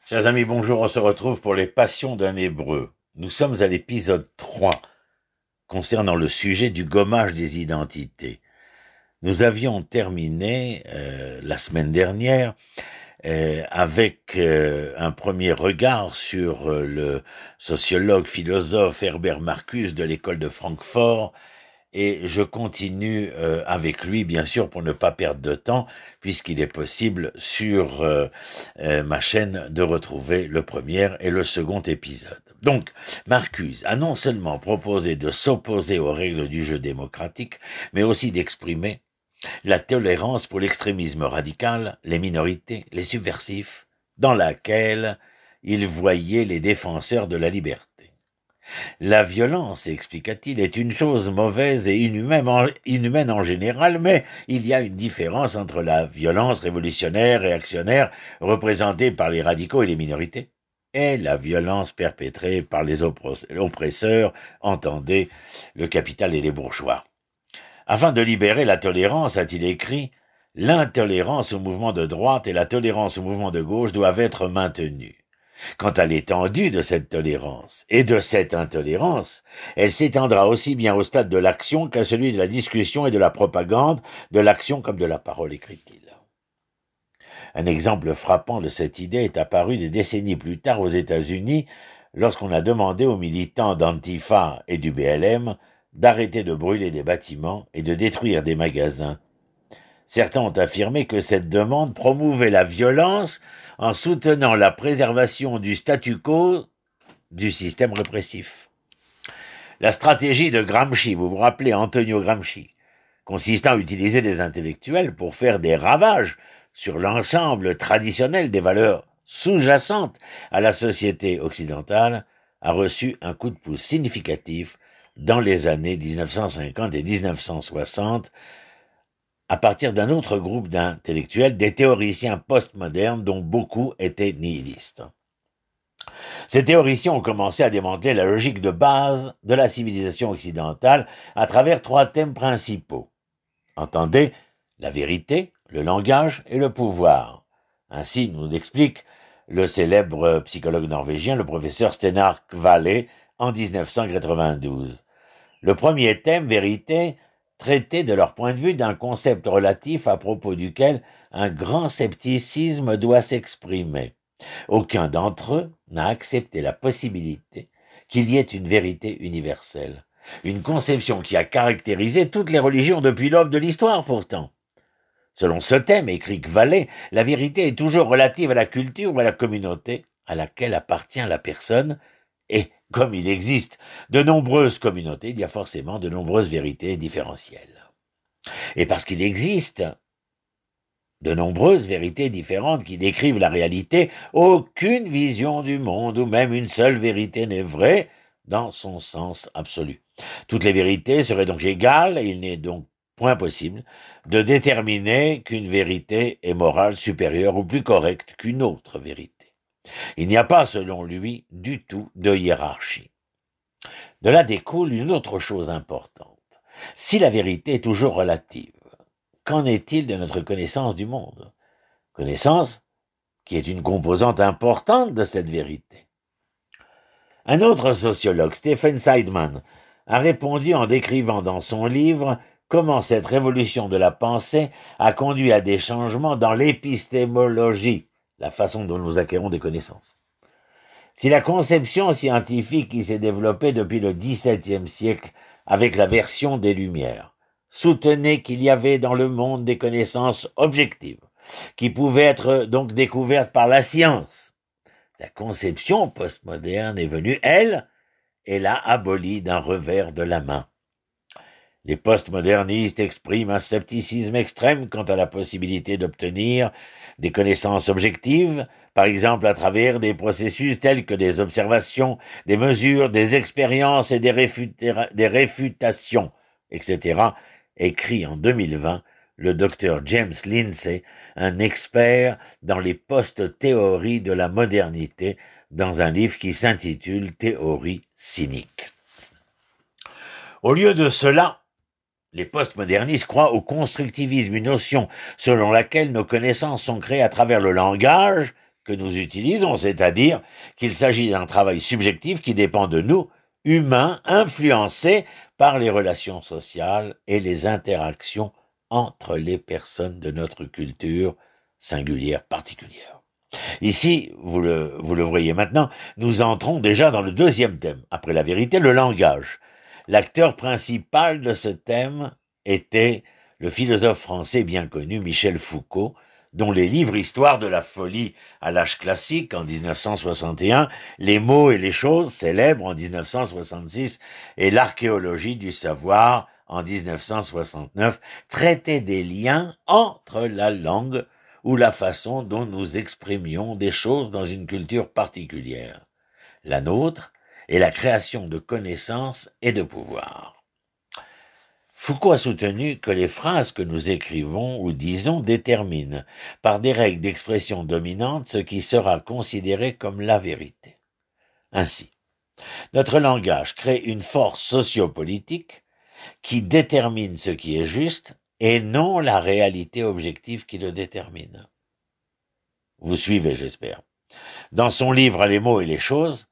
Chers amis, bonjour, on se retrouve pour les passions d'un Hébreu. Nous sommes à l'épisode 3, concernant le sujet du gommage des identités. Nous avions terminé la semaine dernière avec un premier regard sur le sociologue, philosophe Herbert Marcuse de l'école de Francfort, et je continue avec lui, bien sûr, pour ne pas perdre de temps, puisqu'il est possible sur ma chaîne de retrouver le premier et le second épisode. Donc, Marcuse a non seulement proposé de s'opposer aux règles du jeu démocratique, mais aussi d'exprimer la tolérance pour l'extrémisme radical, les minorités, les subversifs, dans laquelle il voyait les défenseurs de la liberté. La violence, expliqua-t-il, est une chose mauvaise et inhumaine en général, mais il y a une différence entre la violence révolutionnaire et réactionnaire représentée par les radicaux et les minorités, et la violence perpétrée par les oppresseurs, entendez, le capital et les bourgeois. Afin de libérer la tolérance, a-t-il écrit, l'intolérance au mouvement de droite et la tolérance au mouvement de gauche doivent être maintenues. Quant à l'étendue de cette tolérance et de cette intolérance, elle s'étendra aussi bien au stade de l'action qu'à celui de la discussion et de la propagande, de l'action comme de la parole, écrit-il. Un exemple frappant de cette idée est apparu des décennies plus tard aux États-Unis, lorsqu'on a demandé aux militants d'Antifa et du BLM d'arrêter de brûler des bâtiments et de détruire des magasins. Certains ont affirmé que cette demande promouvait la violence en soutenant la préservation du statu quo du système répressif. La stratégie de Gramsci, vous vous rappelez Antonio Gramsci, consistant à utiliser des intellectuels pour faire des ravages sur l'ensemble traditionnel des valeurs sous-jacentes à la société occidentale, a reçu un coup de pouce significatif dans les années 1950 et 1960, à partir d'un autre groupe d'intellectuels, des théoriciens postmodernes dont beaucoup étaient nihilistes. Ces théoriciens ont commencé à démanteler la logique de base de la civilisation occidentale à travers trois thèmes principaux. Entendez, la vérité, le langage et le pouvoir. Ainsi nous l'explique le célèbre psychologue norvégien, le professeur Steinar Kvale, en 1992. Le premier thème, vérité, traitait de leur point de vue d'un concept relatif à propos duquel un grand scepticisme doit s'exprimer. Aucun d'entre eux n'a accepté la possibilité qu'il y ait une vérité universelle, une conception qui a caractérisé toutes les religions depuis l'aube de l'histoire pourtant. Selon ce thème, écrit Kvale, la vérité est toujours relative à la culture ou à la communauté à laquelle appartient la personne, et comme il existe de nombreuses communautés, il y a forcément de nombreuses vérités différentielles. Et parce qu'il existe de nombreuses vérités différentes qui décrivent la réalité, aucune vision du monde ou même une seule vérité n'est vraie dans son sens absolu. Toutes les vérités seraient donc égales et il n'est donc point possible de déterminer qu'une vérité est morale supérieure ou plus correcte qu'une autre vérité. Il n'y a pas, selon lui, du tout de hiérarchie. De là découle une autre chose importante. Si la vérité est toujours relative, qu'en est-il de notre connaissance du monde? Connaissance qui est une composante importante de cette vérité. Un autre sociologue, Stephen Seidman, a répondu en décrivant dans son livre comment cette révolution de la pensée a conduit à des changements dans l'épistémologie, la façon dont nous acquérons des connaissances. Si la conception scientifique qui s'est développée depuis le XVIIe siècle avec la version des Lumières soutenait qu'il y avait dans le monde des connaissances objectives, qui pouvaient être donc découvertes par la science, la conception postmoderne est venue, elle, et l'a abolie d'un revers de la main. Les postmodernistes expriment un scepticisme extrême quant à la possibilité d'obtenir des connaissances objectives, par exemple à travers des processus tels que des observations, des mesures, des expériences et des réfutations, etc., écrit en 2020 le docteur James Lindsay, un expert dans les post-théories de la modernité, dans un livre qui s'intitule « Théorie cynique ». Au lieu de cela, les postmodernistes croient au constructivisme, une notion selon laquelle nos connaissances sont créées à travers le langage que nous utilisons, c'est-à-dire qu'il s'agit d'un travail subjectif qui dépend de nous, humains, influencés par les relations sociales et les interactions entre les personnes de notre culture singulière particulière. Ici, vous le voyez maintenant, nous entrons déjà dans le deuxième thème. Après la vérité, le langage. L'acteur principal de ce thème était le philosophe français bien connu Michel Foucault, dont les livres Histoire de la folie à l'âge classique en 1961, Les mots et les choses célèbres en 1966 et L'archéologie du savoir en 1969 traitaient des liens entre la langue ou la façon dont nous exprimions des choses dans une culture particulière, la nôtre, et la création de connaissances et de pouvoir. Foucault a soutenu que les phrases que nous écrivons ou disons déterminent, par des règles d'expression dominantes, ce qui sera considéré comme la vérité. Ainsi, notre langage crée une force sociopolitique qui détermine ce qui est juste et non la réalité objective qui le détermine. Vous suivez, j'espère. Dans son livre Les mots et les choses,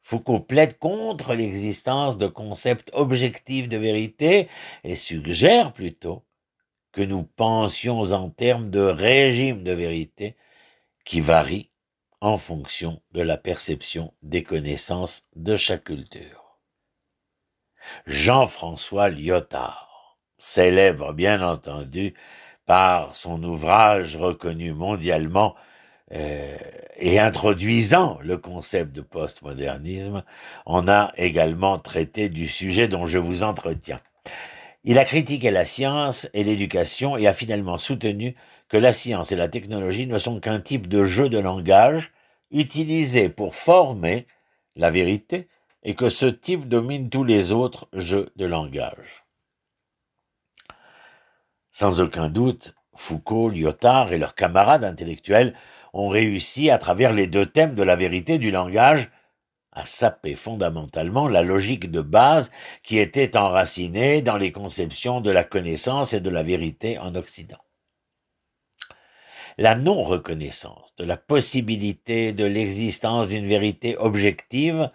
Foucault plaide contre l'existence de concepts objectifs de vérité et suggère plutôt que nous pensions en termes de régime de vérité qui varie en fonction de la perception des connaissances de chaque culture. Jean-François Lyotard, célèbre bien entendu par son ouvrage reconnu mondialement et introduisant le concept de postmodernisme, on a également traité du sujet dont je vous entretiens. Il a critiqué la science et l'éducation et a finalement soutenu que la science et la technologie ne sont qu'un type de jeu de langage utilisé pour former la vérité et que ce type domine tous les autres jeux de langage. Sans aucun doute, Foucault, Lyotard et leurs camarades intellectuels ont réussi, à travers les deux thèmes de la vérité du langage, à saper fondamentalement la logique de base qui était enracinée dans les conceptions de la connaissance et de la vérité en Occident. La non-reconnaissance de la possibilité de l'existence d'une vérité objective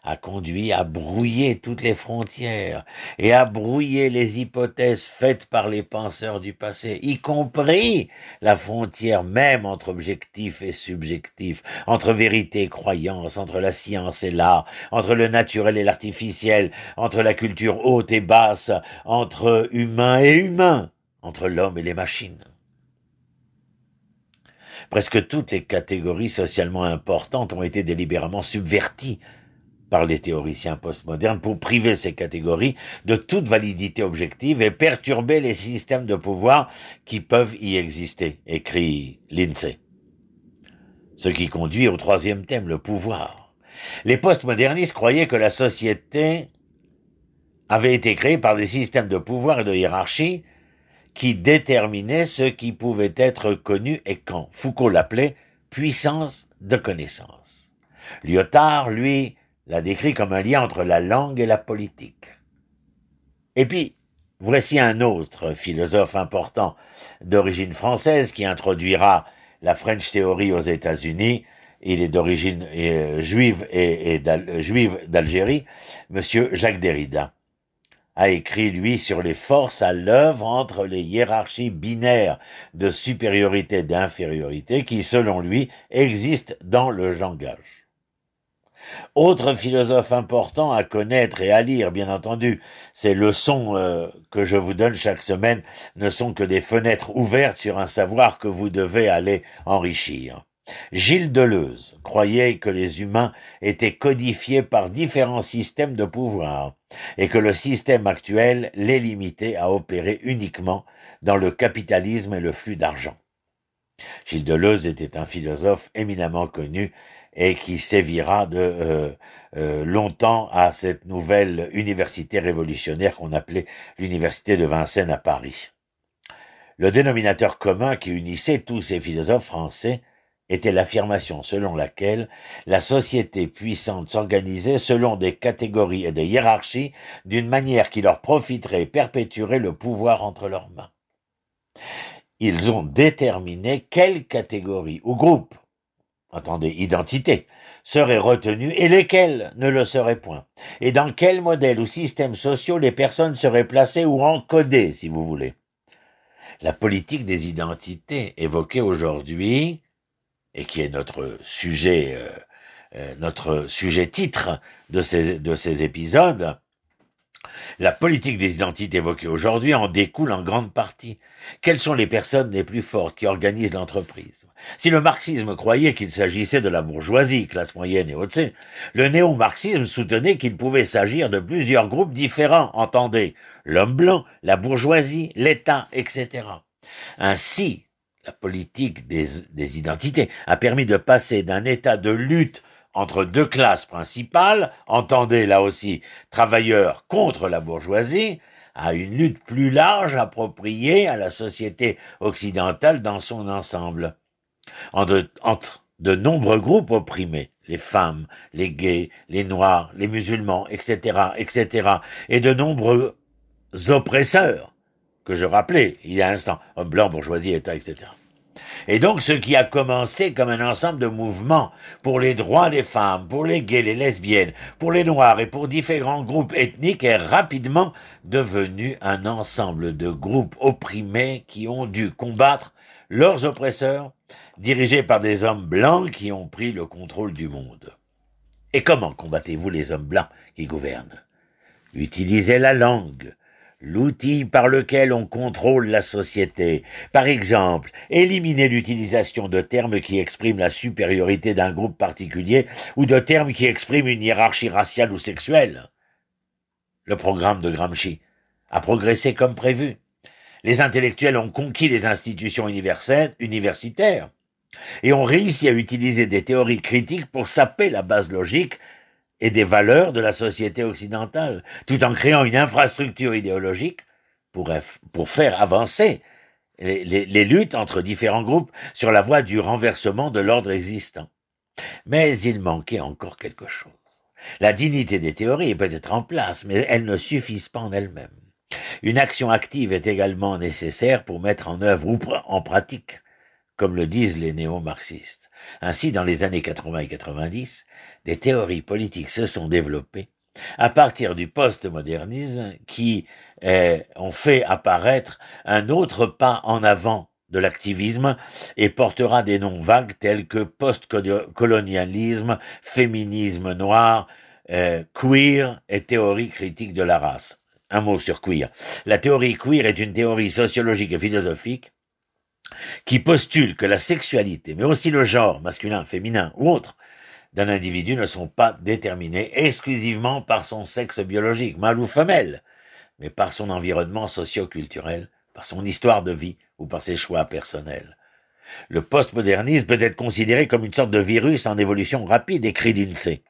a conduit à brouiller toutes les frontières et à brouiller les hypothèses faites par les penseurs du passé, y compris la frontière même entre objectif et subjectif, entre vérité et croyance, entre la science et l'art, entre le naturel et l'artificiel, entre la culture haute et basse, entre humain et humain, entre l'homme et les machines. Presque toutes les catégories socialement importantes ont été délibérément subverties par les théoriciens postmodernes pour priver ces catégories de toute validité objective et perturber les systèmes de pouvoir qui peuvent y exister, écrit Lindsay. Ce qui conduit au troisième thème, le pouvoir. Les postmodernistes croyaient que la société avait été créée par des systèmes de pouvoir et de hiérarchie qui déterminaient ce qui pouvait être connu et quand. Foucault l'appelait « puissance de connaissance ». Lyotard, lui, l'a décrit comme un lien entre la langue et la politique. Et puis, voici un autre philosophe important d'origine française qui introduira la French Theory aux États-Unis. Il est d'origine juive d'Algérie, Monsieur Jacques Derrida a écrit, lui, sur les forces à l'œuvre entre les hiérarchies binaires de supériorité et d'infériorité qui, selon lui, existent dans le langage. Autre philosophe important à connaître et à lire, bien entendu, ces leçons que je vous donne chaque semaine ne sont que des fenêtres ouvertes sur un savoir que vous devez aller enrichir. Gilles Deleuze croyait que les humains étaient codifiés par différents systèmes de pouvoir et que le système actuel les limitait à opérer uniquement dans le capitalisme et le flux d'argent. Gilles Deleuze était un philosophe éminemment connu et qui sévira longtemps à cette nouvelle université révolutionnaire qu'on appelait l'université de Vincennes à Paris. Le dénominateur commun qui unissait tous ces philosophes français était l'affirmation selon laquelle la société puissante s'organisait selon des catégories et des hiérarchies d'une manière qui leur profiterait et perpétuerait le pouvoir entre leurs mains. Ils ont déterminé quelle catégorie ou groupe entendez, identité, seraient retenues et lesquelles ne le seraient point, et dans quel modèle ou système sociaux les personnes seraient placées ou encodées, si vous voulez. La politique des identités évoquée aujourd'hui, et qui est notre sujet titre de ces épisodes, la politique des identités évoquée aujourd'hui en découle en grande partie. Quelles sont les personnes les plus fortes qui organisent l'entreprise? Si le marxisme croyait qu'il s'agissait de la bourgeoisie, classe moyenne et au-dessus, le néo-marxisme soutenait qu'il pouvait s'agir de plusieurs groupes différents, entendez, l'homme blanc, la bourgeoisie, l'État, etc. Ainsi, la politique des identités a permis de passer d'un état de lutte entre deux classes principales, entendez là aussi travailleurs contre la bourgeoisie, à une lutte plus large appropriée à la société occidentale dans son ensemble. Entre de nombreux groupes opprimés, les femmes, les gays, les noirs, les musulmans, etc., et de nombreux oppresseurs, que je rappelais il y a un instant, hommes blancs, bourgeoisie, État, etc. Et donc, ce qui a commencé comme un ensemble de mouvements pour les droits des femmes, pour les gays, les lesbiennes, pour les noirs et pour différents groupes ethniques est rapidement devenu un ensemble de groupes opprimés qui ont dû combattre leurs oppresseurs, dirigés par des hommes blancs qui ont pris le contrôle du monde. Et comment combattez-vous les hommes blancs qui gouvernent? Utilisez la langue, l'outil par lequel on contrôle la société. Par exemple, éliminer l'utilisation de termes qui expriment la supériorité d'un groupe particulier ou de termes qui expriment une hiérarchie raciale ou sexuelle. Le programme de Gramsci a progressé comme prévu. Les intellectuels ont conquis les institutions universitaires et ont réussi à utiliser des théories critiques pour saper la base logique et des valeurs de la société occidentale, tout en créant une infrastructure idéologique pour faire avancer les luttes entre différents groupes sur la voie du renversement de l'ordre existant. Mais il manquait encore quelque chose. La dignité des théories est peut-être en place, mais elles ne suffisent pas en elles-mêmes. Une action active est également nécessaire pour mettre en œuvre ou en pratique, comme le disent les néo-marxistes. Ainsi, dans les années 80 et 90, des théories politiques se sont développées à partir du postmodernisme qui ont fait apparaître un autre pas en avant de l'activisme et portera des noms vagues tels que postcolonialisme, féminisme noir, queer et théorie critique de la race. Un mot sur queer. La théorie queer est une théorie sociologique et philosophique qui postule que la sexualité, mais aussi le genre masculin, féminin ou autre, d'un individu ne sont pas déterminés exclusivement par son sexe biologique, mâle ou femelle, mais par son environnement socio-culturel, par son histoire de vie ou par ses choix personnels. Le postmodernisme peut être considéré comme une sorte de virus en évolution rapide, écrit l'INSEE.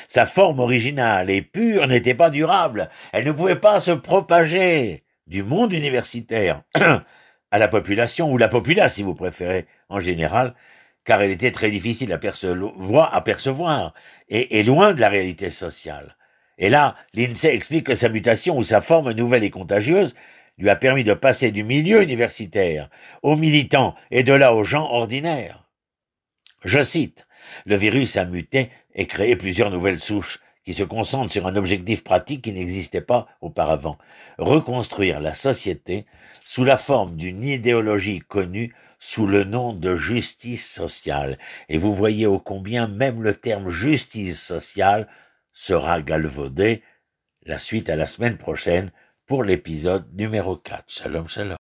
Sa forme originale et pure n'était pas durable. Elle ne pouvait pas se propager du monde universitaire à la population, ou la populace si vous préférez, en général, car elle était très difficile à percevoir et loin de la réalité sociale. Et là, l'INSEE explique que sa mutation ou sa forme nouvelle et contagieuse lui a permis de passer du milieu universitaire aux militants et de là aux gens ordinaires. Je cite, « Le virus a muté et créé plusieurs nouvelles souches qui se concentrent sur un objectif pratique qui n'existait pas auparavant, reconstruire la société sous la forme d'une idéologie connue sous le nom de justice sociale. » Et vous voyez ô combien même le terme justice sociale sera galvaudé. La suite à la semaine prochaine pour l'épisode numéro 4. Shalom, shalom.